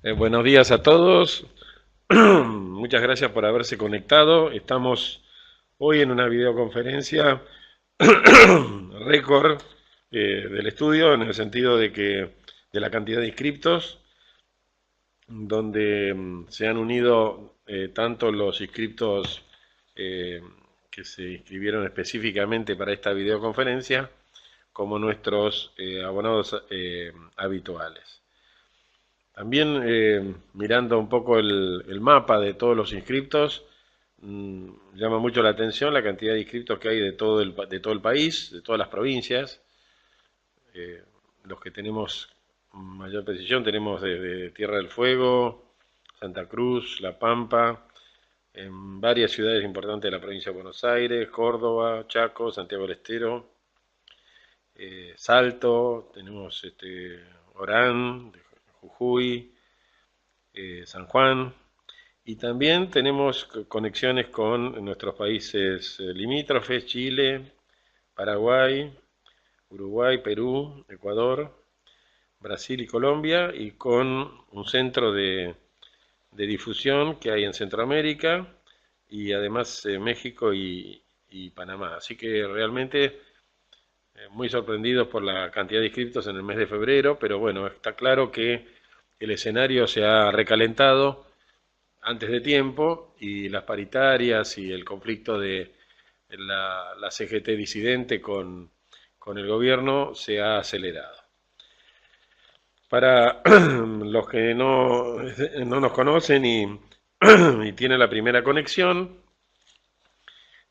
Buenos días a todos. Muchas gracias por haberse conectado. Estamos hoy en una videoconferencia récord del estudio en el sentido de que de la cantidad de inscriptos, donde se han unido tanto los inscriptos eh, que se inscribieron específicamente para esta videoconferencia como nuestros abonados habituales. También mirando un poco el mapa de todos los inscriptos, llama mucho la atención la cantidad de inscriptos que hay de todo el país, de todas las provincias. Eh, los que tenemos mayor precisión tenemos desde Tierra del Fuego, Santa Cruz, La Pampa, en varias ciudades importantes de la provincia de Buenos Aires, Córdoba, Chaco, Santiago del Estero, Salto, tenemos Orán, Jujuy, San Juan, y también tenemos conexiones con nuestros países limítrofes, Chile, Paraguay, Uruguay, Perú, Ecuador, Brasil y Colombia, y con un centro de difusión que hay en Centroamérica y además México y Panamá. Así que realmente muy sorprendidos por la cantidad de inscriptos en el mes de febrero, pero bueno, está claro que el escenario se ha recalentado antes de tiempo y las paritarias y el conflicto de la CGT disidente con el gobierno se ha acelerado. Para los que no nos conocen y tienen la primera conexión,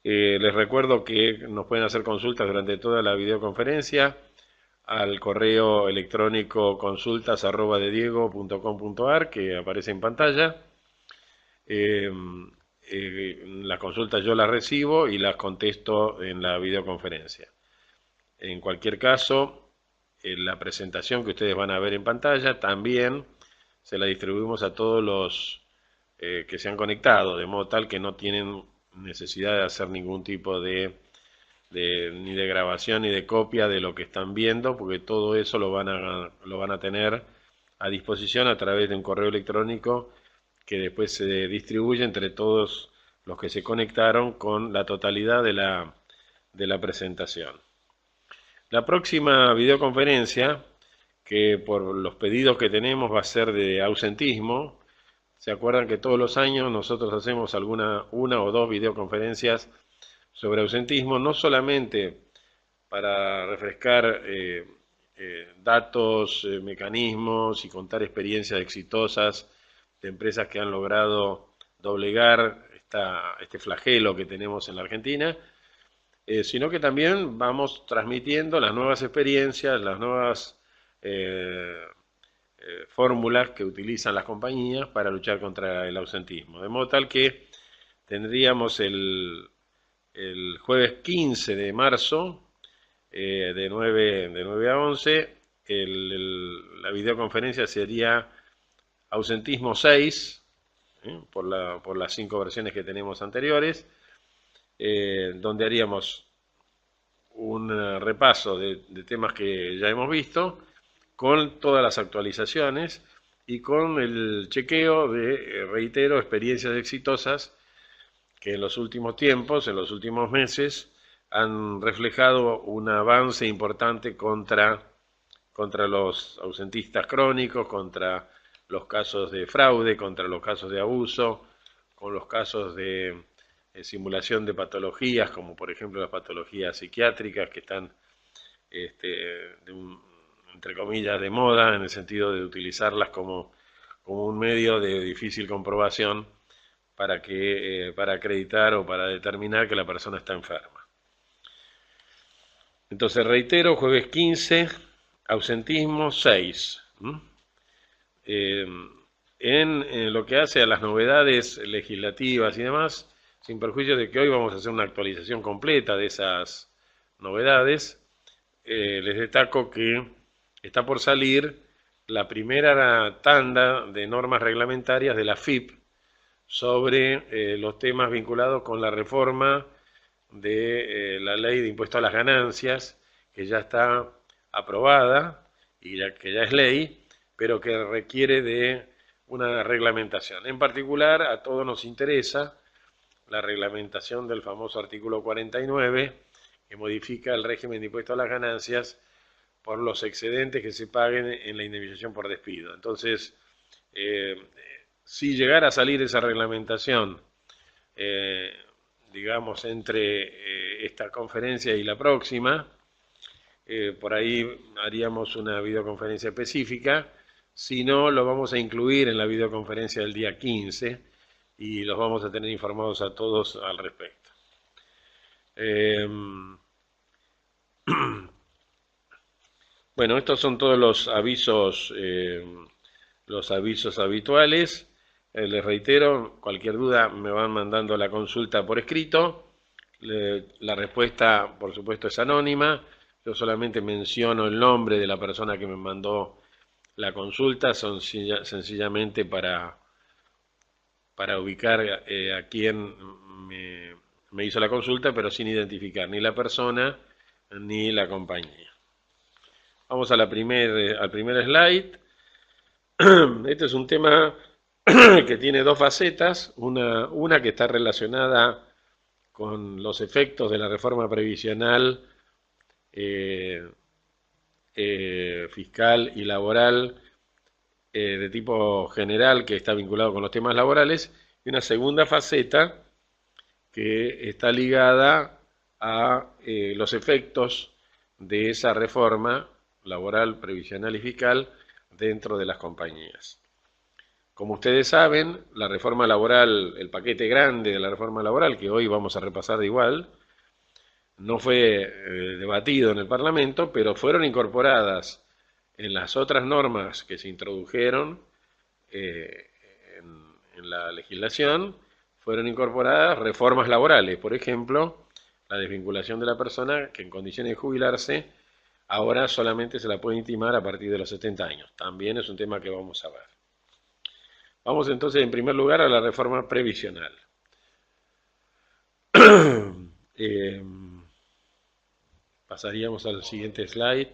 les recuerdo que nos pueden hacer consultas durante toda la videoconferencia al correo electrónico consultas@dediego.com.ar que aparece en pantalla. Eh, las consultas yo las recibo y las contesto en la videoconferencia. En cualquier caso, la presentación que ustedes van a ver en pantalla también se la distribuimos a todos los que se han conectado, de modo tal que no tienen necesidad de hacer ningún tipo ni de grabación ni de copia de lo que están viendo, porque todo eso lo van a tener a disposición a través de un correo electrónico que después se distribuye entre todos los que se conectaron con la totalidad de la presentación. La próxima videoconferencia, que por los pedidos que tenemos va a ser de ausentismo, se acuerdan que todos los años nosotros hacemos una o dos videoconferencias sobre ausentismo, no solamente para refrescar datos, mecanismos y contar experiencias exitosas de empresas que han logrado doblegar este flagelo que tenemos en la Argentina, sino que también vamos transmitiendo las nuevas experiencias, las nuevas fórmulas que utilizan las compañías para luchar contra el ausentismo. De modo tal que tendríamos el jueves 15 de marzo, de 9 a 11, la videoconferencia sería ausentismo 6, por las 5 versiones que tenemos anteriores, donde haríamos un repaso de temas que ya hemos visto, con todas las actualizaciones y con el chequeo de, reitero, experiencias exitosas que en los últimos tiempos, en los últimos meses, han reflejado un avance importante contra los ausentistas crónicos, contra los casos de fraude, contra los casos de abuso, con los casos de simulación de patologías, como por ejemplo las patologías psiquiátricas que están, entre comillas, de moda, en el sentido de utilizarlas como un medio de difícil comprobación para acreditar o para determinar que la persona está enferma. Entonces, reitero, jueves 15, ausentismo 6. Eh, en lo que hace a las novedades legislativas y demás, sin perjuicio de que hoy vamos a hacer una actualización completa de esas novedades, les destaco que está por salir la primera tanda de normas reglamentarias de la FIP sobre los temas vinculados con la reforma de la ley de impuesto a las ganancias, que ya está aprobada y que ya es ley, pero que requiere de una reglamentación. En particular, a todos nos interesa la reglamentación del famoso artículo 49, que modifica el régimen de impuesto a las ganancias por los excedentes que se paguen en la indemnización por despido. Entonces, si llegara a salir esa reglamentación, digamos, entre esta conferencia y la próxima, por ahí haríamos una videoconferencia específica. Si no, lo vamos a incluir en la videoconferencia del día 15 y los vamos a tener informados a todos al respecto. Bueno, estos son todos los avisos habituales. Les reitero, cualquier duda me van mandando la consulta por escrito. La respuesta, por supuesto, es anónima. Yo solamente menciono el nombre de la persona que me mandó la consulta, sencillamente para ubicar a quién me hizo la consulta, pero sin identificar ni la persona ni la compañía. Vamos a al primer slide. Este es un tema que tiene dos facetas, una que está relacionada con los efectos de la reforma previsional, fiscal y laboral de tipo general, que está vinculado con los temas laborales, y una segunda faceta que está ligada a los efectos de esa reforma laboral, previsional y fiscal dentro de las compañías. Como ustedes saben, la reforma laboral, el paquete grande de la reforma laboral, que hoy vamos a repasar de igual, no fue debatido en el Parlamento, pero fueron incorporadas en las otras normas que se introdujeron en la legislación, fueron incorporadas reformas laborales. Por ejemplo, la desvinculación de la persona que en condiciones de jubilarse ahora solamente se la puede intimar a partir de los 70 años. También es un tema que vamos a ver. Vamos entonces en primer lugar a la reforma previsional. Pasaríamos al siguiente slide.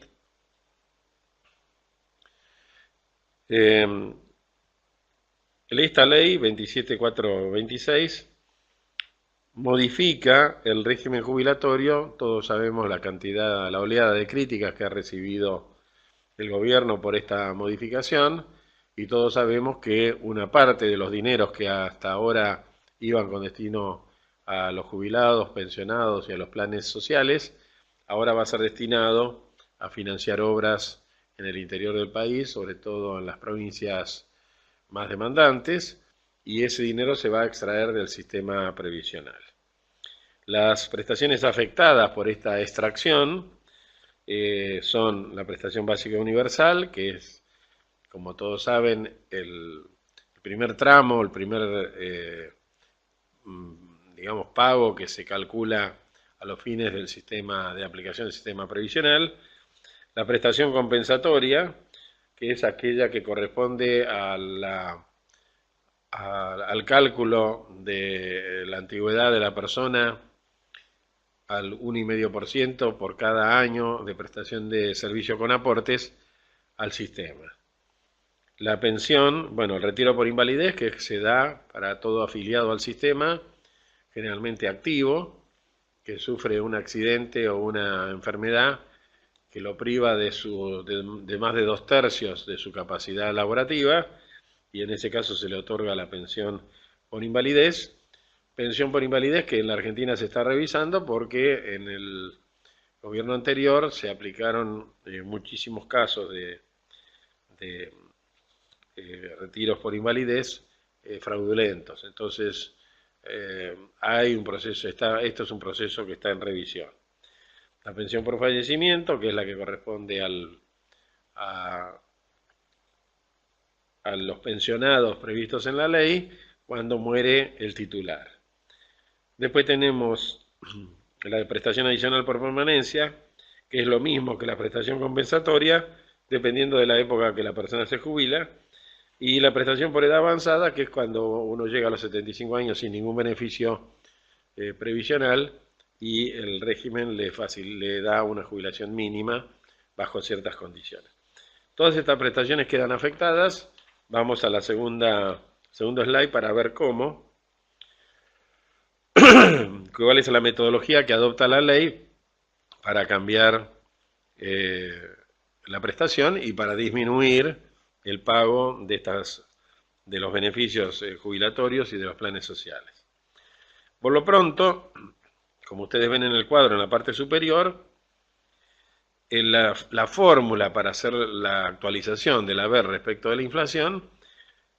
Esta ley 27426 modifica el régimen jubilatorio. Todos sabemos la oleada de críticas que ha recibido el gobierno por esta modificación, y todos sabemos que una parte de los dineros que hasta ahora iban con destino a los jubilados, pensionados y a los planes sociales, ahora va a ser destinado a financiar obras en el interior del país, sobre todo en las provincias más demandantes, y ese dinero se va a extraer del sistema previsional. Las prestaciones afectadas por esta extracción son la prestación básica universal, que es, como todos saben, el primer tramo, el primer digamos, pago que se calcula a los fines del sistema de aplicación del sistema previsional. La prestación compensatoria, que es aquella que corresponde al cálculo de la antigüedad de la persona al 1,5% por cada año de prestación de servicio con aportes al sistema. La pensión, bueno, el retiro por invalidez, que se da para todo afiliado al sistema, generalmente activo, que sufre un accidente o una enfermedad que lo priva de más de 2/3 de su capacidad laborativa, y en ese caso se le otorga la pensión por invalidez. Pensión por invalidez que en la Argentina se está revisando porque en el gobierno anterior se aplicaron muchísimos casos de retiros por invalidez fraudulentos. Entonces hay un proceso, esto es un proceso que está en revisión. La pensión por fallecimiento, que es la que corresponde a los pensionados previstos en la ley cuando muere el titular. Después tenemos la prestación adicional por permanencia, que es lo mismo que la prestación compensatoria, dependiendo de la época que la persona se jubila, y la prestación por edad avanzada, que es cuando uno llega a los 75 años sin ningún beneficio previsional, y el régimen le da una jubilación mínima bajo ciertas condiciones. Todas estas prestaciones quedan afectadas Vamos a la segundo slide para ver cuál es la metodología que adopta la ley para cambiar eh, la prestación y para disminuir el pago de los beneficios jubilatorios y de los planes sociales. Por lo pronto, como ustedes ven en el cuadro en la parte superior, la fórmula para hacer la actualización del haber respecto de la inflación,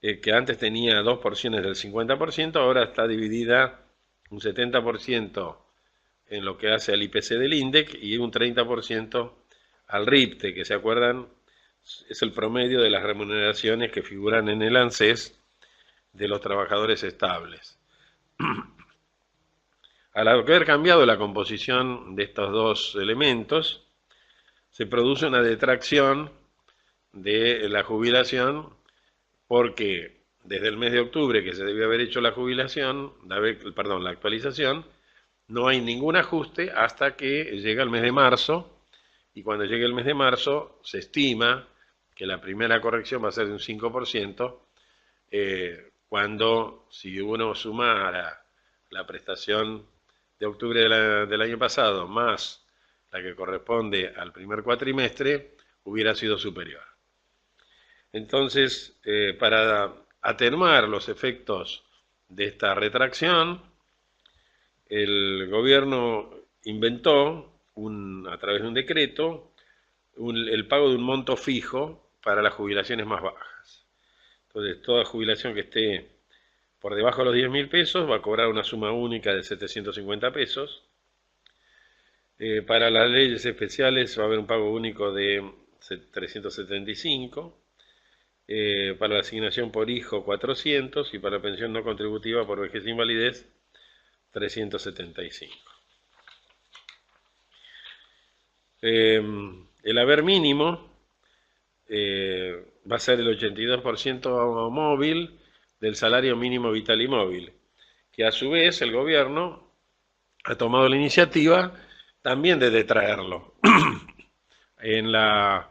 que antes tenía dos porciones del 50%, ahora está dividida un 70% en lo que hace al IPC del INDEC y un 30% al RIPTE, que se acuerdan es el promedio de las remuneraciones que figuran en el ANSES de los trabajadores estables. Al haber cambiado la composición de estos dos elementos, se produce una detracción de la jubilación porque desde el mes de octubre que se debió haber hecho la jubilación, la actualización, no hay ningún ajuste hasta que llega el mes de marzo, y cuando llegue el mes de marzo se estima que la primera corrección va a ser de un 5%, cuando si uno sumara la prestación de octubre del año pasado más la que corresponde al primer cuatrimestre, hubiera sido superior. Entonces, para atenuar los efectos de esta retracción, el gobierno inventó, a través de un decreto, el pago de un monto fijo para las jubilaciones más bajas. Entonces, toda jubilación que esté por debajo de los 10.000 pesos va a cobrar una suma única de 750 pesos. Para las leyes especiales va a haber un pago único de 375. Para la asignación por hijo 400 y para la pensión no contributiva por vejez e invalidez 375. El haber mínimo va a ser el 82% móvil del salario mínimo vital y móvil, que a su vez el gobierno ha tomado la iniciativa también de detraerlo. En la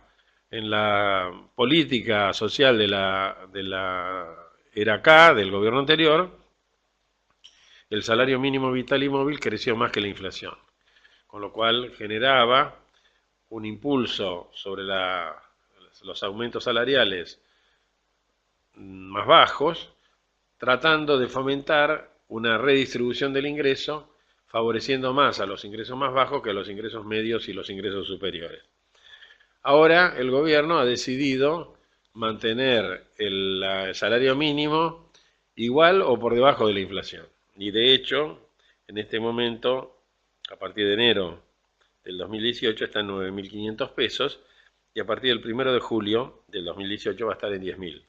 política social de la era K, del gobierno anterior, el salario mínimo vital y móvil creció más que la inflación, con lo cual generaba un impulso sobre los aumentos salariales más bajos, tratando de fomentar una redistribución del ingreso, favoreciendo más a los ingresos más bajos que a los ingresos medios y los ingresos superiores. Ahora el gobierno ha decidido mantener el salario mínimo igual o por debajo de la inflación. Y de hecho, en este momento, a partir de enero del 2018 está en 9.500 pesos y a partir del 1 de julio del 2018 va a estar en 10.000.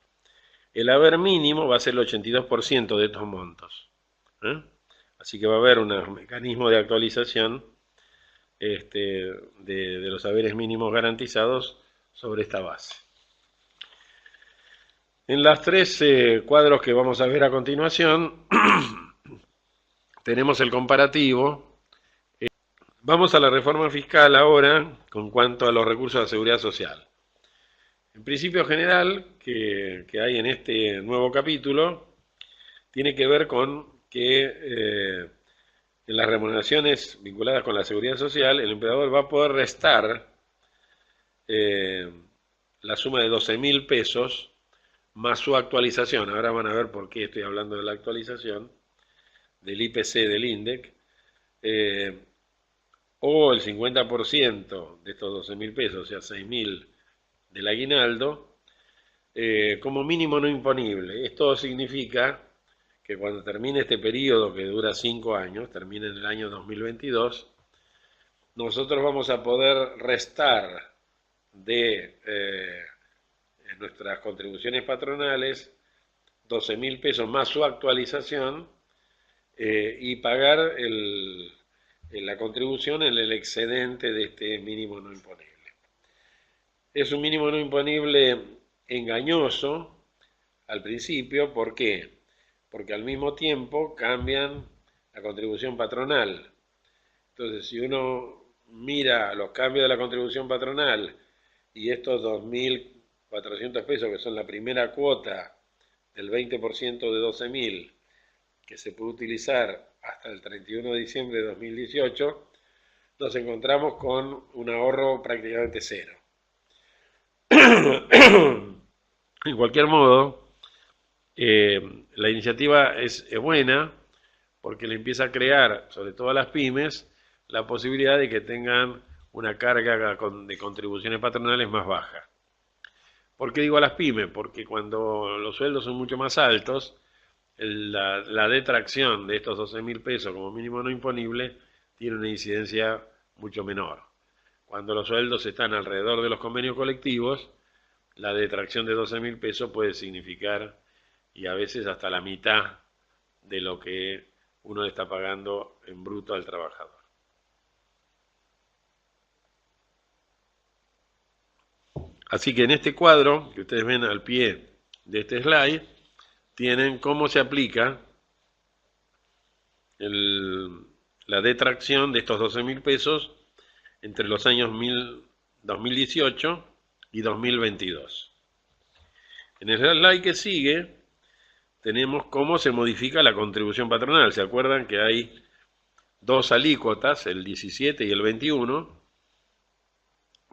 El haber mínimo va a ser el 82% de estos montos. Así que va a haber un mecanismo de actualización de los haberes mínimos garantizados sobre esta base. En los tres cuadros que vamos a ver a continuación, tenemos el comparativo. Vamos a la reforma fiscal ahora con cuanto a los recursos de la seguridad social. El principio general que hay en este nuevo capítulo tiene que ver con que en las remuneraciones vinculadas con la seguridad social, el empleador va a poder restar la suma de 12.000 pesos más su actualización. Ahora van a ver por qué estoy hablando de la actualización del IPC del INDEC, o el 50% de estos 12.000 pesos, o sea, 6.000 del aguinaldo, como mínimo no imponible. Esto significa que cuando termine este periodo que dura 5 años, termine en el año 2022, nosotros vamos a poder restar de nuestras contribuciones patronales 12.000 pesos más su actualización y pagar la contribución en el excedente de este mínimo no imponible. Es un mínimo no imponible engañoso al principio. ¿Por qué? Porque al mismo tiempo cambian la contribución patronal. Entonces, si uno mira los cambios de la contribución patronal y estos 2.000 400 pesos, que son la primera cuota del 20% de 12.000, que se puede utilizar hasta el 31 de diciembre de 2018, nos encontramos con un ahorro prácticamente cero. En cualquier modo, la iniciativa es buena porque le empieza a crear, sobre todo a las pymes, la posibilidad de que tengan una carga de contribuciones patronales más baja. ¿Por qué digo a las pymes? Porque cuando los sueldos son mucho más altos, la detracción de estos 12.000 pesos como mínimo no imponible tiene una incidencia mucho menor. Cuando los sueldos están alrededor de los convenios colectivos, la detracción de 12.000 pesos puede significar, y a veces hasta la mitad de lo que uno está pagando en bruto al trabajador. Así que en este cuadro, que ustedes ven al pie de este slide, tienen cómo se aplica la detracción de estos 12.000 pesos entre los años 2018 y 2022. En el slide que sigue tenemos cómo se modifica la contribución patronal. ¿Se acuerdan que hay dos alícuotas, el 17 y el 21?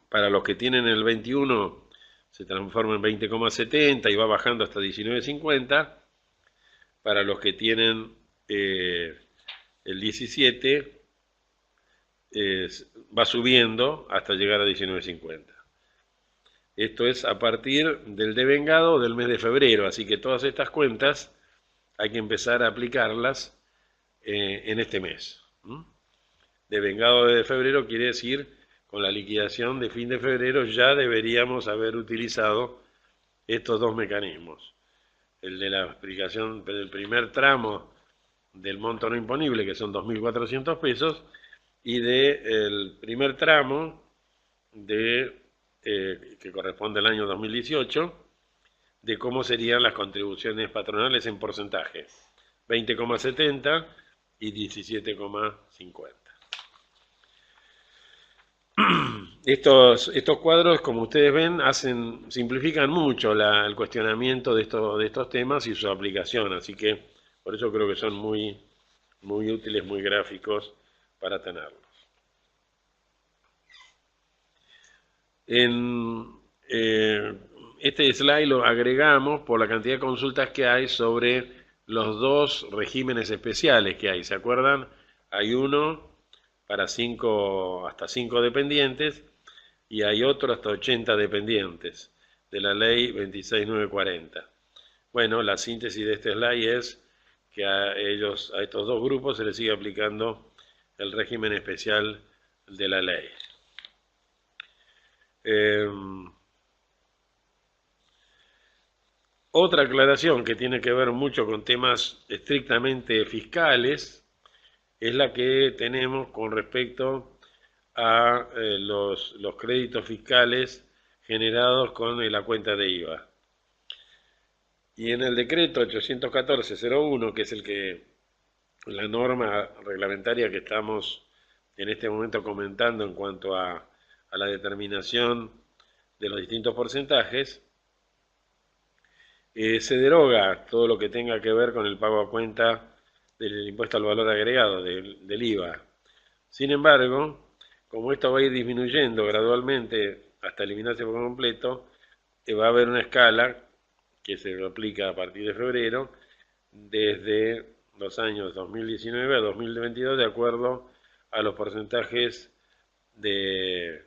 Para los que tienen el 21 se transforma en 20,70 y va bajando hasta 19,50. Para los que tienen el 17 va subiendo hasta llegar a 19,50. Esto es a partir del devengado del mes de febrero, así que todas estas cuentas hay que empezar a aplicarlas en este mes. Devengado de febrero quiere decir, con la liquidación de fin de febrero ya deberíamos haber utilizado estos dos mecanismos. El de la aplicación del primer tramo del monto no imponible, que son 2.400 pesos, y del primer tramo que corresponde al año 2018, de cómo serían las contribuciones patronales en porcentaje, 20,70 y 17,50. Estos cuadros, como ustedes ven, simplifican mucho el cuestionamiento de estos temas y su aplicación, así que por eso creo que son muy útiles, muy gráficos para tenerlos. Este slide lo agregamos por la cantidad de consultas que hay sobre los dos regímenes especiales que hay. ¿Se acuerdan? Hay uno para hasta 5 dependientes y hay otro hasta 80 dependientes de la ley 26940. Bueno, la síntesis de este slide es que a estos dos grupos se les sigue aplicando el régimen especial de la ley. Otra aclaración que tiene que ver mucho con temas estrictamente fiscales es la que tenemos con respecto a los créditos fiscales generados con la cuenta de IVA. Y en el decreto 814-01, que es la norma reglamentaria que estamos en este momento comentando en cuanto a la determinación de los distintos porcentajes, se deroga todo lo que tenga que ver con el pago a cuenta del impuesto al valor agregado, del IVA. Sin embargo, como esto va a ir disminuyendo gradualmente hasta eliminarse por completo, va a haber una escala que se aplica a partir de febrero, desde los años 2019 a 2022, de acuerdo a los porcentajes de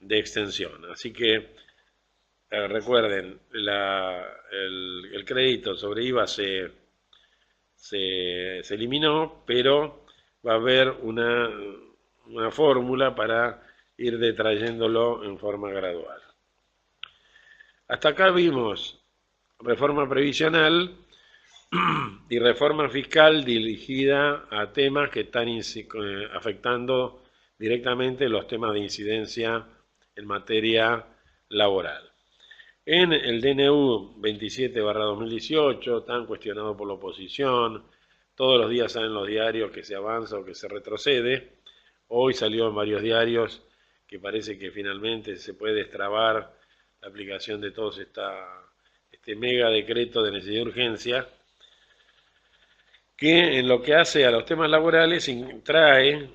extensión. Así que recuerden, el crédito sobre IVA se eliminó, pero va a haber una fórmula para ir detrayéndolo en forma gradual. Hasta acá vimos reforma previsional y reforma fiscal dirigida a temas que están afectando directamente los temas de incidencia en materia laboral. En el DNU 27/2018, tan cuestionado por la oposición, todos los días salen los diarios que se avanza o que se retrocede. Hoy salió en varios diarios que parece que finalmente se puede destrabar la aplicación de todo este mega decreto de necesidad de urgencia, que en lo que hace a los temas laborales trae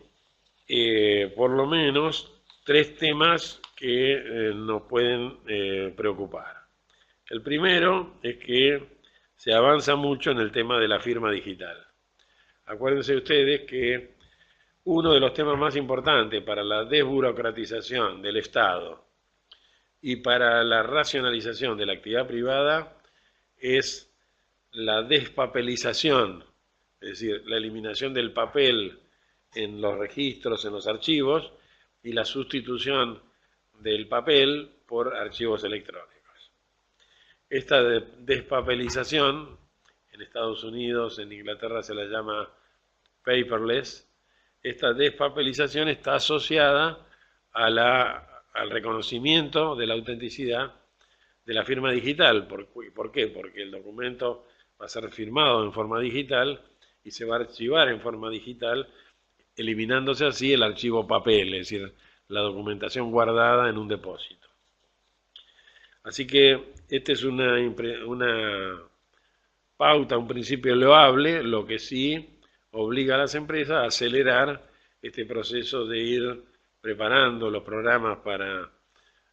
por lo menos tres temas que nos pueden preocupar. El primero es que se avanza mucho en el tema de la firma digital. Acuérdense ustedes que uno de los temas más importantes para la desburocratización del Estado y para la racionalización de la actividad privada es la despapelización, es decir, la eliminación del papel en los registros, en los archivos, y la sustitución del papel por archivos electrónicos. Esta despapelización, en Estados Unidos, en Inglaterra se la llama paperless. Esta despapelización está asociada al reconocimiento de la autenticidad de la firma digital. ¿Por qué? Porque el documento va a ser firmado en forma digital y se va a archivar en forma digital, eliminándose así el archivo papel, es decir, la documentación guardada en un depósito. Así que esta es una pauta, un principio loable, lo que sí obliga a las empresas a acelerar este proceso de ir preparando los programas para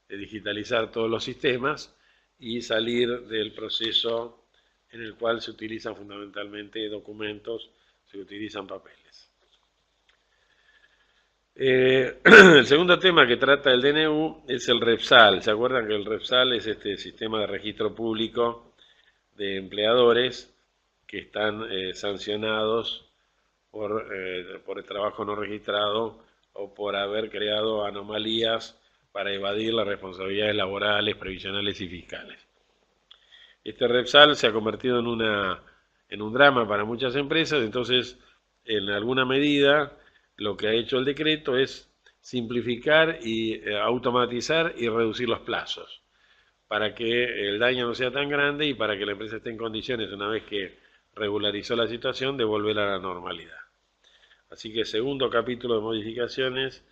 digitalizar todos los sistemas y salir del proceso en el cual se utilizan fundamentalmente documentos, se utilizan papeles. El segundo tema que trata el DNU es el REPSAL. ¿Se acuerdan que el REPSAL es este sistema de registro público de empleadores que están sancionados por el trabajo no registrado o por haber creado anomalías para evadir las responsabilidades laborales, previsionales y fiscales? Este REPSAL se ha convertido en un drama para muchas empresas, entonces en alguna medida lo que ha hecho el decreto es simplificar y automatizar y reducir los plazos para que el daño no sea tan grande y para que la empresa esté en condiciones, una vez que regularizó la situación, de volver a la normalidad. Así que segundo capítulo de modificaciones,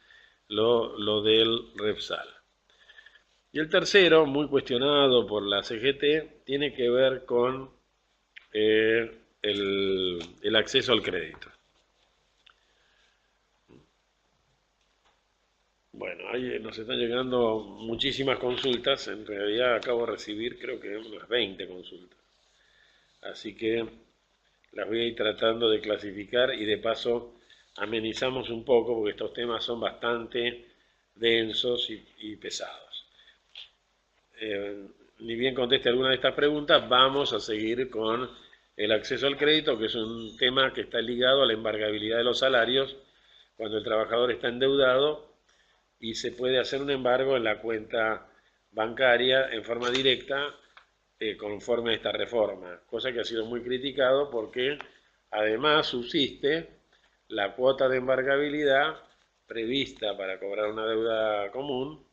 lo del REPSAL. Y el tercero, muy cuestionado por la CGT, tiene que ver con el acceso al crédito. Bueno, ahí nos están llegando muchísimas consultas, en realidad acabo de recibir creo que unas 20 consultas. Así que las voy a ir tratando de clasificar y de paso amenizamos un poco porque estos temas son bastante densos y pesados. Ni bien conteste alguna de estas preguntas, vamos a seguir con el acceso al crédito, que es un tema que está ligado a la embargabilidad de los salarios cuando el trabajador está endeudado y se puede hacer un embargo en la cuenta bancaria en forma directa conforme a esta reforma, cosa que ha sido muy criticado porque además subsiste la cuota de embargabilidad prevista para cobrar una deuda común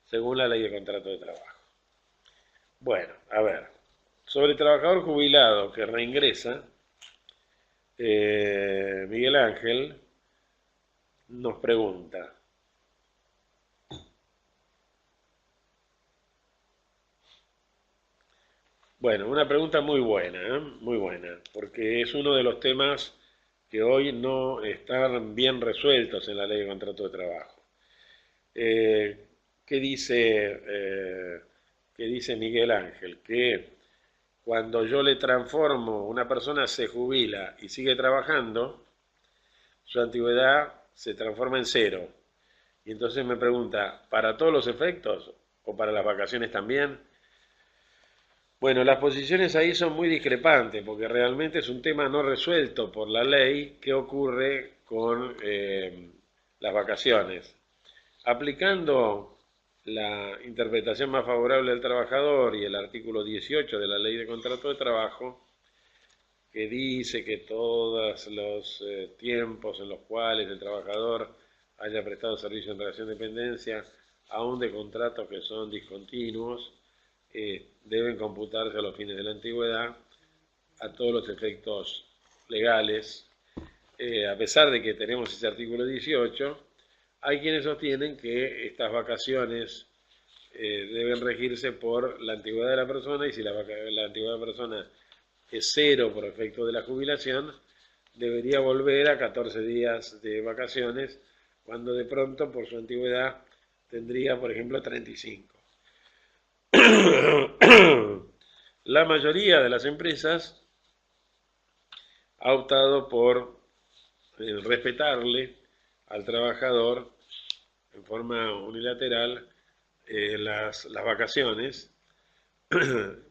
según la ley de contrato de trabajo. Bueno, a ver, sobre el trabajador jubilado que reingresa, Miguel Ángel nos pregunta: bueno, una pregunta muy buena, muy buena, porque es uno de los temas que hoy no están bien resueltos en la ley de contrato de trabajo. Eh, ¿qué dice Miguel Ángel? Que cuando yo le transformo, una persona se jubila y sigue trabajando, su antigüedad se transforma en cero. Y entonces me pregunta, ¿para todos los efectos o para las vacaciones también? Bueno, las posiciones ahí son muy discrepantes porque realmente es un tema no resuelto por la ley. ¿Qué ocurre con las vacaciones? Aplicando la interpretación más favorable del trabajador y el artículo 18 de la Ley de Contrato de Trabajo, que dice que todos los tiempos en los cuales el trabajador haya prestado servicio en relación de dependencia, aún de contratos que son discontinuos, deben computarse a los fines de la antigüedad a todos los efectos legales. A pesar de que tenemos ese artículo 18, Hay quienes sostienen que estas vacaciones deben regirse por la antigüedad de la persona, y si la antigüedad de la persona es cero por efecto de la jubilación, debería volver a 14 días de vacaciones, cuando de pronto por su antigüedad tendría, por ejemplo, 35. La mayoría de las empresas ha optado por respetarle al trabajador en forma unilateral las vacaciones,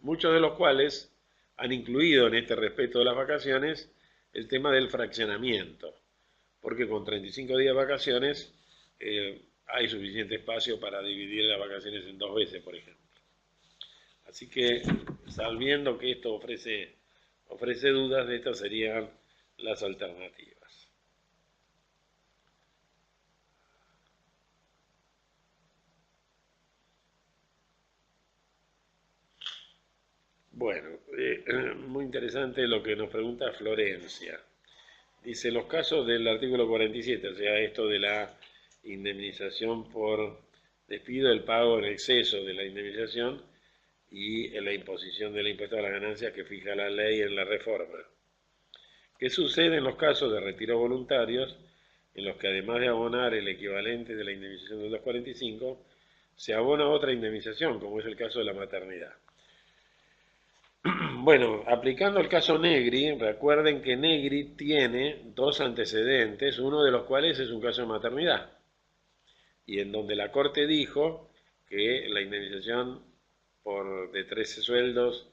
muchos de los cuales han incluido en este respeto de las vacaciones el tema del fraccionamiento, porque con 35 días de vacaciones hay suficiente espacio para dividir las vacaciones en 2 veces, por ejemplo. Así que, sabiendo que esto ofrece dudas, estas serían las alternativas. Bueno, muy interesante lo que nos pregunta Florencia. Dice, los casos del artículo 47, o sea, esto de la indemnización por despido, el pago en exceso de la indemnización y la imposición del impuesto a las ganancias que fija la ley en la reforma. ¿Qué sucede en los casos de retiro voluntarios, en los que además de abonar el equivalente de la indemnización del 245, se abona otra indemnización, como es el caso de la maternidad? Bueno, aplicando el caso Negri, recuerden que Negri tiene 2 antecedentes, uno de los cuales es un caso de maternidad, y en donde la Corte dijo que la indemnización de 13 sueldos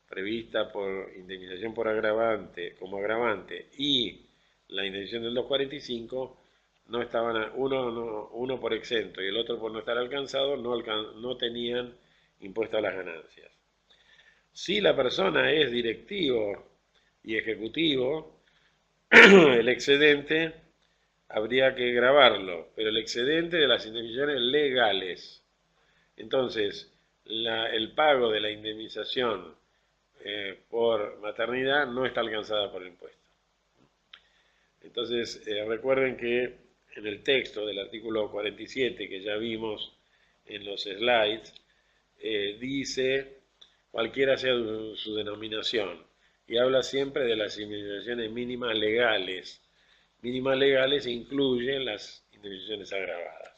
prevista por indemnización por agravante, como agravante, y la indemnización del 245 no estaban, uno por exento y el otro por no estar alcanzado, no tenían impuesto a las ganancias. Si la persona es directivo y ejecutivo, el excedente habría que gravarlo, pero el excedente de las indemnizaciones legales. Entonces, el pago de la indemnización por maternidad no está alcanzada por el impuesto. Entonces, recuerden que en el texto del artículo 47, que ya vimos en los slides, dice cualquiera sea su denominación, y habla siempre de las indemnizaciones mínimas legales. Mínimas legales incluyen las indemnizaciones agravadas.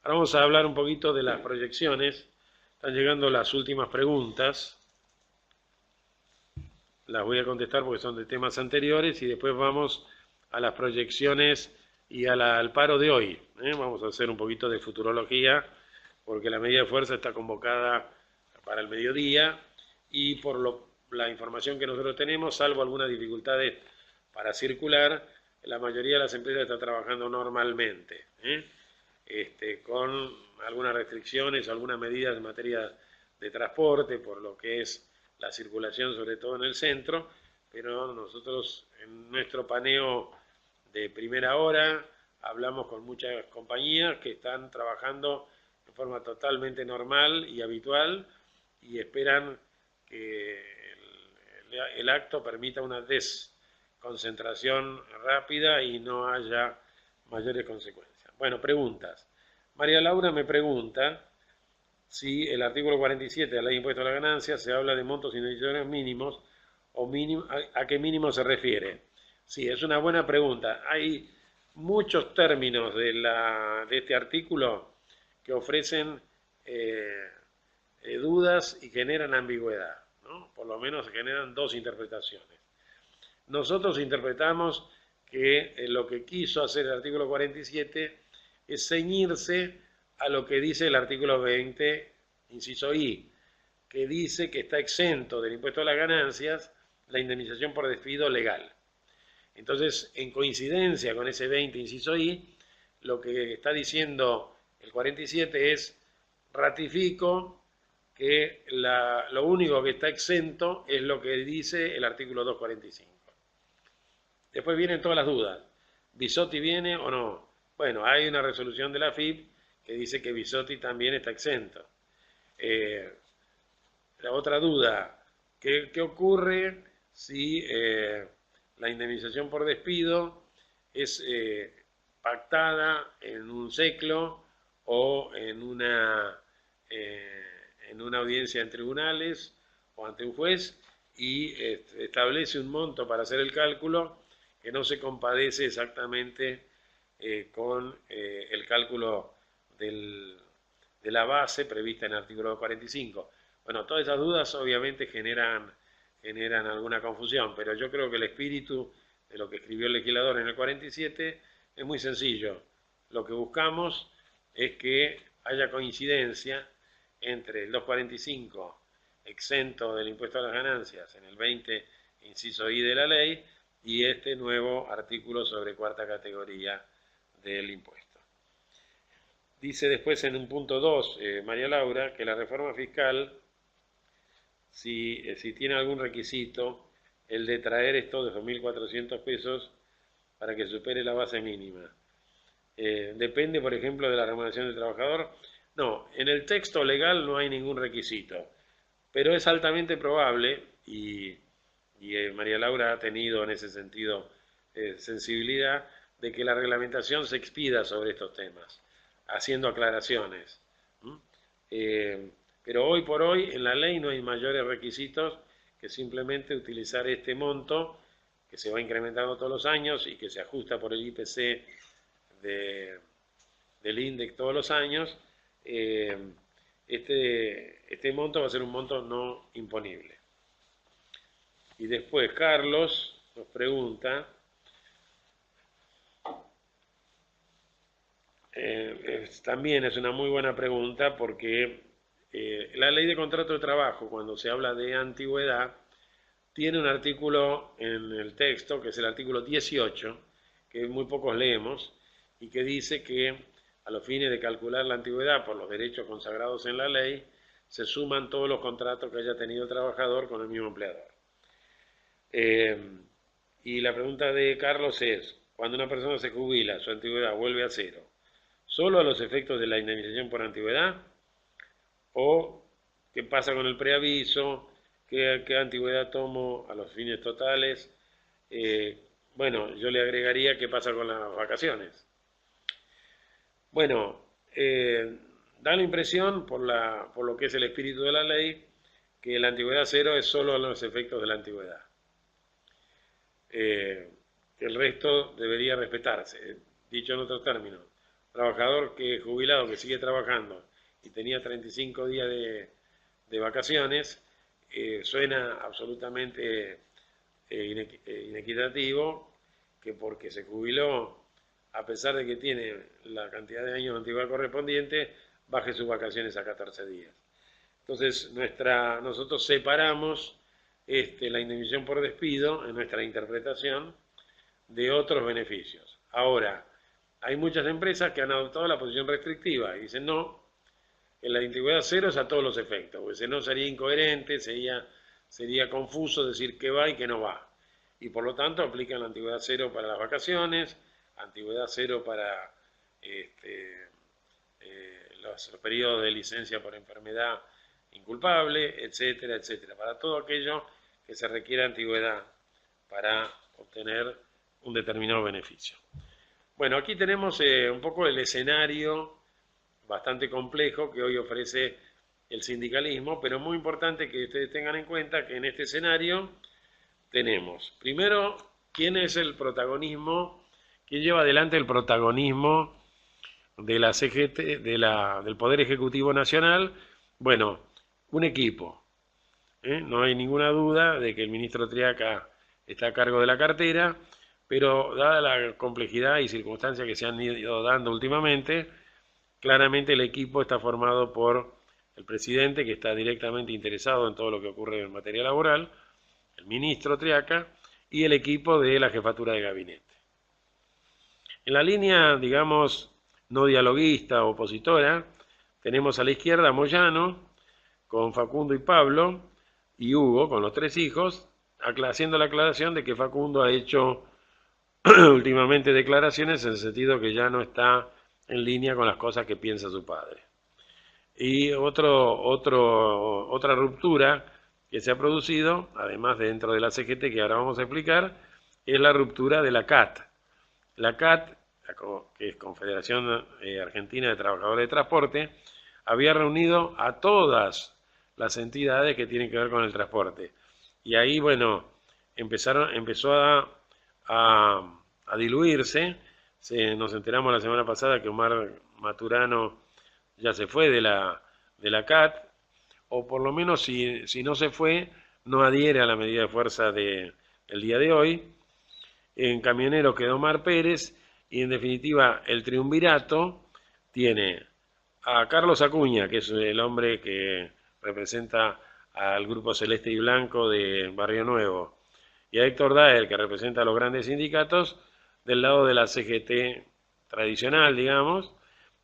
Ahora vamos a hablar un poquito de las proyecciones. Están llegando las últimas preguntas. Las voy a contestar porque son de temas anteriores, y después vamos a las proyecciones y al paro de hoy. Vamos a hacer un poquito de futurología, porque la medida de fuerza está convocada para el mediodía, y por la información que nosotros tenemos, salvo algunas dificultades para circular, la mayoría de las empresas está trabajando normalmente, con algunas restricciones, algunas medidas en materia de transporte, por lo que es la circulación, sobre todo en el centro, pero nosotros en nuestro paneo de primera hora hablamos con muchas compañías que están trabajando de forma totalmente normal y habitual, y esperan que el acto permita una desconcentración rápida y no haya mayores consecuencias. Bueno, preguntas. María Laura me pregunta si el artículo 47 de la ley de impuesto a la ganancia se habla de montos indemnizatorios mínimos, o a qué mínimo se refiere. Sí, es una buena pregunta. Hay muchos términos de este artículo que ofrecen dudas y generan ambigüedad, ¿no? Por lo menos generan 2 interpretaciones. Nosotros interpretamos que lo que quiso hacer el artículo 47 es ceñirse a lo que dice el artículo 20, inciso I, que dice que está exento del impuesto a las ganancias la indemnización por despido legal. Entonces, en coincidencia con ese 20, inciso I, lo que está diciendo el 47 es: ratifico que lo único que está exento es lo que dice el artículo 245. Después vienen todas las dudas. ¿Bisotti viene o no? Bueno, hay una resolución de la AFIP que dice que Bisotti también está exento. La otra duda, ¿qué ocurre si la indemnización por despido es pactada en un seclo o en una audiencia en tribunales o ante un juez y establece un monto para hacer el cálculo que no se compadece exactamente con el cálculo de la base prevista en el artículo 45. Bueno, todas esas dudas obviamente generan alguna confusión, pero yo creo que el espíritu de lo que escribió el legislador en el 47 es muy sencillo. Lo que buscamos es que haya coincidencia entre el 245 exento del impuesto a las ganancias en el 20 inciso I de la ley y este nuevo artículo sobre cuarta categoría del impuesto. Dice después en un punto 2, María Laura, que la reforma fiscal, si tiene algún requisito, el de traer esto de 2.400 pesos para que supere la base mínima. Depende, por ejemplo, de la remuneración del trabajador. No, en el texto legal no hay ningún requisito, pero es altamente probable, y María Laura ha tenido en ese sentido sensibilidad, de que la reglamentación se expida sobre estos temas, haciendo aclaraciones. Pero hoy por hoy en la ley no hay mayores requisitos que simplemente utilizar este monto que se va incrementando todos los años y que se ajusta por el IPC del INDEC todos los años. Este monto va a ser un monto no imponible. Y después Carlos nos pregunta, también es una muy buena pregunta porque la ley de contrato de trabajo, cuando se habla de antigüedad, tiene un artículo en el texto, que es el artículo 18, que muy pocos leemos, y que dice que a los fines de calcular la antigüedad por los derechos consagrados en la ley, se suman todos los contratos que haya tenido el trabajador con el mismo empleador. Y la pregunta de Carlos es, cuando una persona se jubila, su antigüedad vuelve a cero, ¿solo a los efectos de la indemnización por antigüedad? ¿O qué pasa con el preaviso? ¿Qué antigüedad tomo a los fines totales? Bueno, yo le agregaría qué pasa con las vacaciones. Bueno, da la impresión, por lo que es el espíritu de la ley, que la antigüedad cero es solo a los efectos de la antigüedad. Que el resto debería respetarse. Dicho en otros términos, trabajador que jubilado que sigue trabajando y tenía 35 días de vacaciones, suena absolutamente inequitativo que porque se jubiló, a pesar de que tiene la cantidad de años de antigüedad correspondiente, baje sus vacaciones a 14 días. Entonces, nosotros separamos la indemnización por despido en nuestra interpretación de otros beneficios. Ahora, hay muchas empresas que han adoptado la posición restrictiva y dicen no, en la antigüedad cero es a todos los efectos, porque si no sería incoherente, sería confuso decir que va y que no va. Y por lo tanto aplican la antigüedad cero para las vacaciones, antigüedad cero para los periodos de licencia por enfermedad inculpable, etcétera, etcétera. Para todo aquello que se requiera antigüedad para obtener un determinado beneficio. Bueno, aquí tenemos un poco el escenario bastante complejo que hoy ofrece el sindicalismo, pero muy importante que ustedes tengan en cuenta que en este escenario tenemos, primero, quién es el protagonismo, quién lleva adelante el protagonismo de la CGT, del Poder Ejecutivo Nacional. Bueno, un equipo. No hay ninguna duda de que el ministro Triaca está a cargo de la cartera, pero dada la complejidad y circunstancias que se han ido dando últimamente, claramente el equipo está formado por el presidente, que está directamente interesado en todo lo que ocurre en materia laboral, el ministro Triaca y el equipo de la jefatura de gabinete. En la línea, digamos, no dialoguista, opositora, tenemos a la izquierda a Moyano, con Facundo y Pablo, y Hugo, con los tres hijos, haciendo la aclaración de que Facundo ha hecho últimamente declaraciones en el sentido que ya no está en línea con las cosas que piensa su padre. Y otra ruptura que se ha producido, además dentro de la CGT, que ahora vamos a explicar, es la ruptura de la CAT. La CAT que es Confederación Argentina de Trabajadores de Transporte, había reunido a todas las entidades que tienen que ver con el transporte. Y ahí, bueno, empezó a diluirse. Nos enteramos la semana pasada que Omar Maturano ya se fue de la CAT, o por lo menos si no se fue, no adhiere a la medida de fuerza del día de hoy. En camionero quedó Omar Pérez, y en definitiva el triunvirato tiene a Carlos Acuña, que es el hombre que representa al grupo Celeste y Blanco de Barrio Nuevo, y a Héctor Daer, que representa a los grandes sindicatos, del lado de la CGT tradicional, digamos,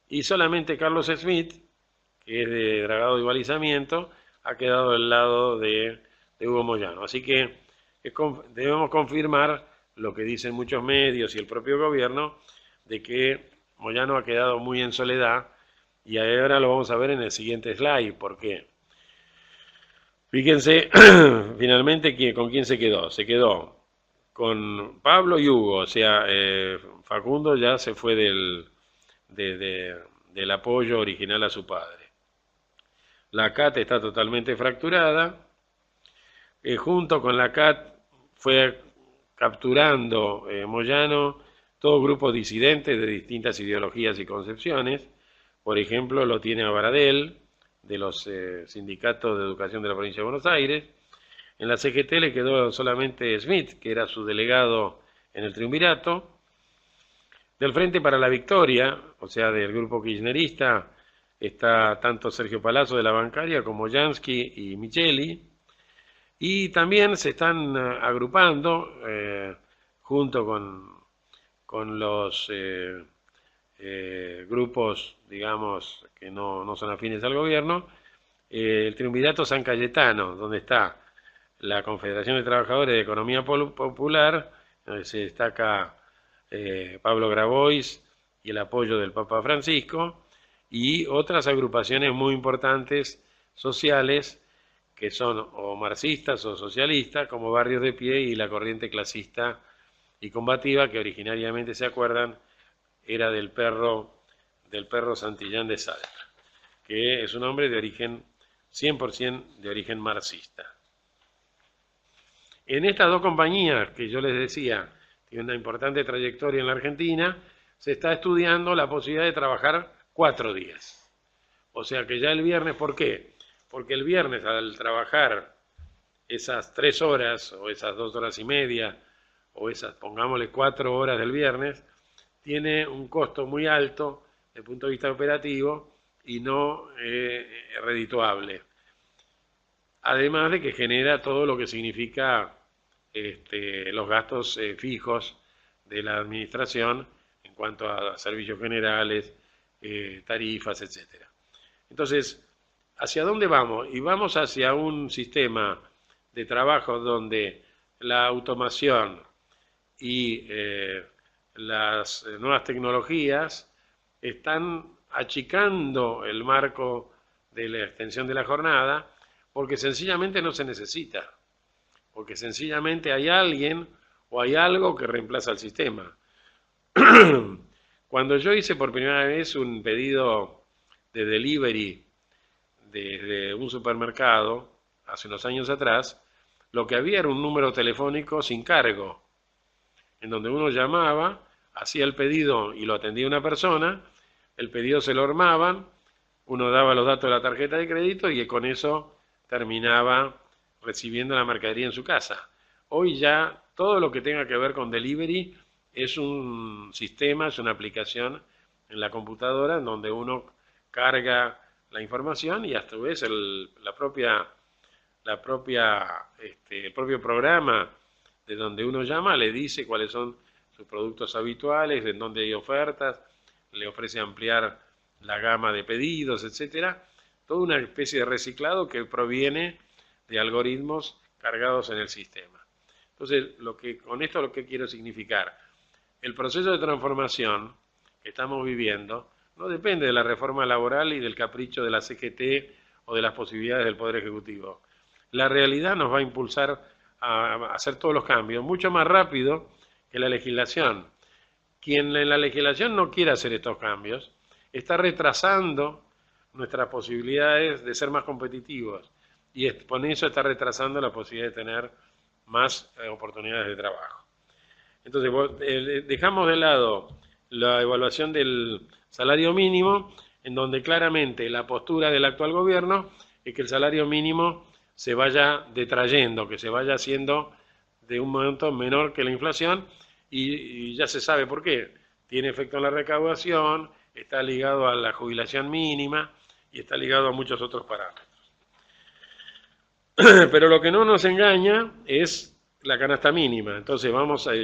y solamente Carlos Smith, que es de dragado y balizamiento, ha quedado del lado de Hugo Moyano. Así que debemos confirmar lo que dicen muchos medios y el propio gobierno, de que Moyano ha quedado muy en soledad, y ahora lo vamos a ver en el siguiente slide. ¿Por qué? Fíjense finalmente con quién se quedó. Se quedó con Pablo y Hugo, o sea, Facundo ya se fue del apoyo original a su padre. La CAT está totalmente fracturada. Junto con la CAT fue capturando Moyano todo grupo disidente de distintas ideologías y concepciones. Por ejemplo, lo tiene a Baradel, de los sindicatos de educación de la provincia de Buenos Aires. En la CGT le quedó solamente Smith, que era su delegado en el triunvirato. Del Frente para la Victoria, o sea, del grupo kirchnerista, está tanto Sergio Palazzo de la bancaria como Jansky y Micheli. Y también se están agrupando junto con los grupos, digamos, que no son afines al gobierno, el triunvirato San Cayetano, donde está la Confederación de Trabajadores de Economía Popular, donde se destaca Pablo Grabois y el apoyo del Papa Francisco, y otras agrupaciones muy importantes sociales que son o marxistas o socialistas, como Barrios de Pie y la Corriente Clasista y Combativa, que originariamente, se acuerdan, era del perro Santillán de Saavedra, que es un hombre de origen 100% de origen marxista. En estas dos compañías que yo les decía, tienen una importante trayectoria en la Argentina, se está estudiando la posibilidad de trabajar 4 días. O sea que ya el viernes, ¿por qué? Porque el viernes, al trabajar esas 3 horas, o esas 2 horas y media, o esas, pongámosle 4 horas del viernes, tiene un costo muy alto desde el punto de vista operativo y no redituable. Además de que genera todo lo que significa los gastos fijos de la administración en cuanto a servicios generales, tarifas, etc. Entonces, ¿hacia dónde vamos? Y vamos hacia un sistema de trabajo donde la automación y las nuevas tecnologías están achicando el marco de la extensión de la jornada, porque sencillamente no se necesita, porque sencillamente hay alguien o hay algo que reemplaza el sistema. Cuando yo hice por primera vez un pedido de delivery desde un supermercado, hace unos años atrás, lo que había era un número telefónico sin cargo, en donde uno llamaba, hacía el pedido y lo atendía una persona, el pedido se lo armaban, uno daba los datos de la tarjeta de crédito y con eso terminaba recibiendo la mercadería en su casa. Hoy ya todo lo que tenga que ver con delivery es un sistema, es una aplicación en la computadora en donde uno carga la información y a su vez el propio programa de donde uno llama le dice cuáles son sus productos habituales, en dónde hay ofertas, le ofrece ampliar la gama de pedidos, etcétera. Toda una especie de reciclado que proviene de algoritmos cargados en el sistema. Entonces, con esto lo que quiero significar, el proceso de transformación que estamos viviendo no depende de la reforma laboral y del capricho de la CGT o de las posibilidades del Poder Ejecutivo. La realidad nos va a impulsar a hacer todos los cambios mucho más rápido que la legislación. quien en la legislación no quiere hacer estos cambios está retrasando nuestras posibilidades de ser más competitivos y por eso está retrasando la posibilidad de tener más oportunidades de trabajo. Entonces, dejamos de lado la evaluación del salario mínimo, en donde claramente la postura del actual gobierno es que el salario mínimo se vaya detrayendo, que se vaya haciendo de un monto menor que la inflación, y ya se sabe por qué. Tiene efecto en la recaudación, está ligado a la jubilación mínima y está ligado a muchos otros parámetros. Pero lo que no nos engaña es la canasta mínima. Entonces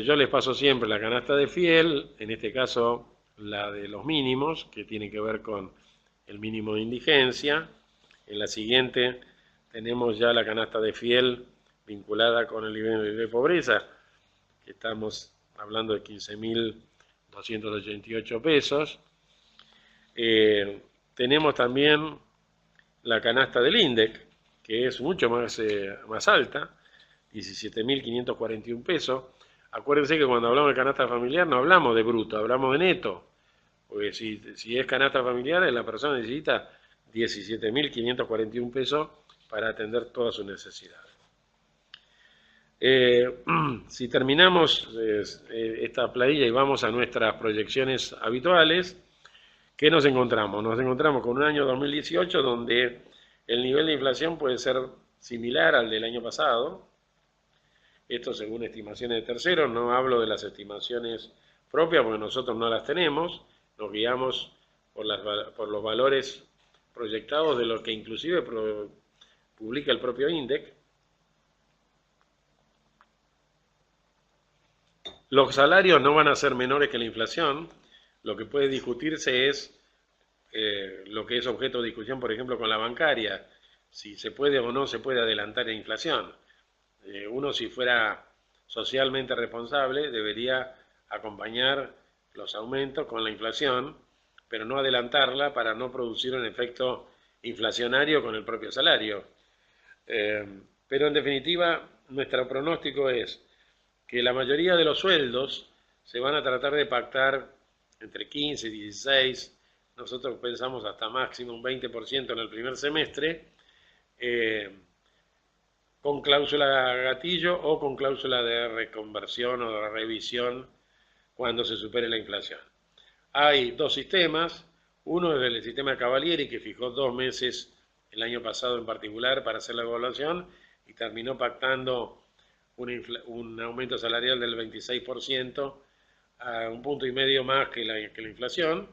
yo les paso siempre la canasta de Fiel, en este caso la de los mínimos, que tiene que ver con el mínimo de indigencia. En la siguiente tenemos ya la canasta de Fiel vinculada con el nivel de pobreza, que estamos hablando de 15.288 pesos. Tenemos también la canasta del INDEC, que es mucho más alta, 17.541 pesos. Acuérdense que cuando hablamos de canasta familiar no hablamos de bruto, hablamos de neto. Porque si es canasta familiar, la persona necesita 17.541 pesos para atender todas sus necesidades. Si terminamos esta planilla y vamos a nuestras proyecciones habituales, ¿qué nos encontramos? Nos encontramos con un año 2018 donde el nivel de inflación puede ser similar al del año pasado. Esto según estimaciones de terceros, no hablo de las estimaciones propias porque nosotros no las tenemos, nos guiamos por los valores proyectados de lo que inclusive publica el propio INDEC. Los salarios no van a ser menores que la inflación, lo que puede discutirse es lo que es objeto de discusión, por ejemplo, con la bancaria, si se puede o no se puede adelantar la inflación. Uno, si fuera socialmente responsable, debería acompañar los aumentos con la inflación, pero no adelantarla para no producir un efecto inflacionario con el propio salario. Pero en definitiva, nuestro pronóstico es que la mayoría de los sueldos se van a tratar de pactar entre 15 y 16, nosotros pensamos hasta máximo un 20% en el primer semestre, con cláusula gatillo o con cláusula de reconversión o de revisión cuando se supere la inflación. Hay dos sistemas, uno es el sistema Cavalieri, que fijó 2 meses el año pasado en particular para hacer la evaluación y terminó pactando un aumento salarial del 26%, a 1,5 puntos más que la inflación.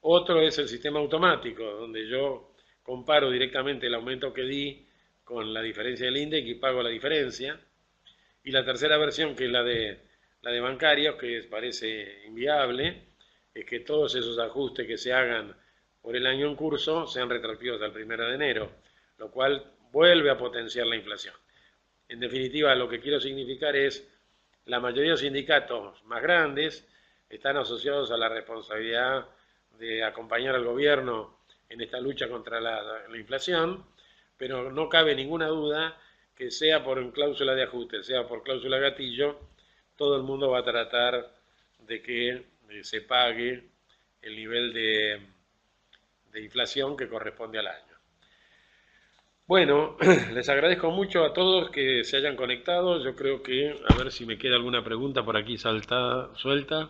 Otro es el sistema automático, donde yo comparo directamente el aumento que di con la diferencia del INDEC y pago la diferencia. Y la tercera versión, que es la de bancarios, que parece inviable, es que todos esos ajustes que se hagan por el año en curso sean retroactivos al 1 de enero, lo cual vuelve a potenciar la inflación. En definitiva, lo que quiero significar es la mayoría de los sindicatos más grandes están asociados a la responsabilidad de acompañar al gobierno en esta lucha contra la inflación, pero no cabe ninguna duda que sea por cláusula de ajuste, sea por cláusula gatillo, todo el mundo va a tratar de que se pague el nivel de inflación que corresponde al año. Bueno, les agradezco mucho a todos que se hayan conectado. Yo creo que, a ver si me queda alguna pregunta por aquí suelta.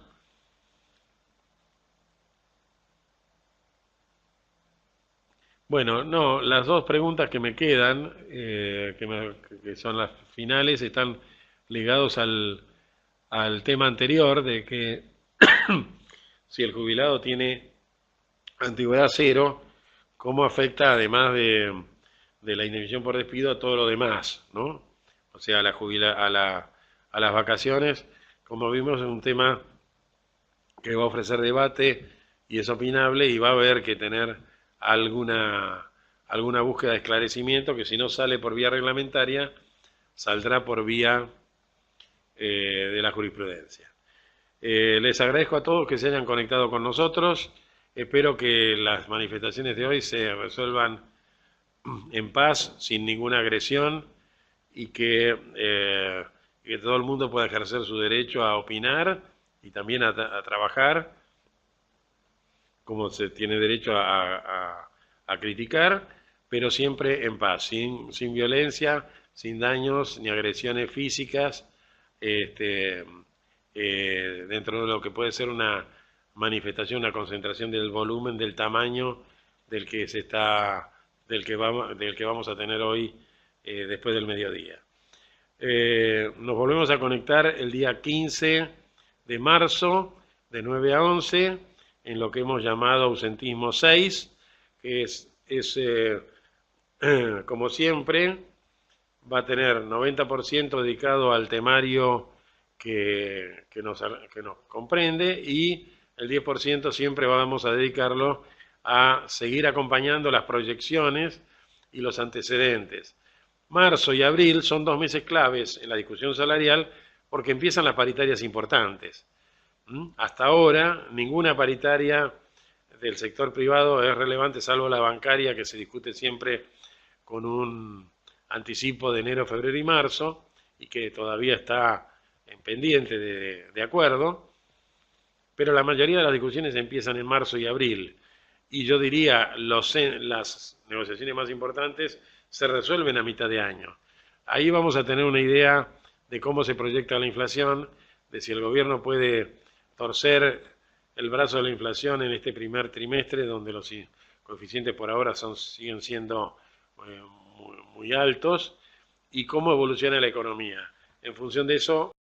Bueno, no, las dos preguntas que me quedan, que son las finales, están ligados al tema anterior de que si el jubilado tiene antigüedad cero, ¿cómo afecta además de la indemnización por despido a todo lo demás, ¿no? O sea, a las vacaciones, como vimos, es un tema que va a ofrecer debate y es opinable y va a haber que tener alguna búsqueda de esclarecimiento que si no sale por vía reglamentaria, saldrá por vía de la jurisprudencia. Les agradezco a todos que se hayan conectado con nosotros. Espero que las manifestaciones de hoy se resuelvan en paz, sin ninguna agresión, y que todo el mundo pueda ejercer su derecho a opinar y también a trabajar como se tiene derecho a criticar, pero siempre en paz, sin violencia, sin daños ni agresiones físicas, este, dentro de lo que puede ser una manifestación, una concentración del volumen, del tamaño del que se está, del que vamos a tener hoy después del mediodía. Nos volvemos a conectar el día 15 de marzo de 9 a 11 en lo que hemos llamado ausentismo 6, que es como siempre, va a tener 90% dedicado al temario que nos comprende y el 10% siempre vamos a dedicarlo a seguir acompañando las proyecciones y los antecedentes. Marzo y abril son 2 meses claves en la discusión salarial porque empiezan las paritarias importantes. Hasta ahora, ninguna paritaria del sector privado es relevante, salvo la bancaria, que se discute siempre con un anticipo de enero, febrero y marzo, y que todavía está en pendiente de acuerdo, pero la mayoría de las discusiones empiezan en marzo y abril, y yo diría las negociaciones más importantes se resuelven a mitad de año. Ahí vamos a tener una idea de cómo se proyecta la inflación, de si el gobierno puede torcer el brazo de la inflación en este primer trimestre, donde los coeficientes por ahora siguen siendo muy altos, y cómo evoluciona la economía. En función de eso,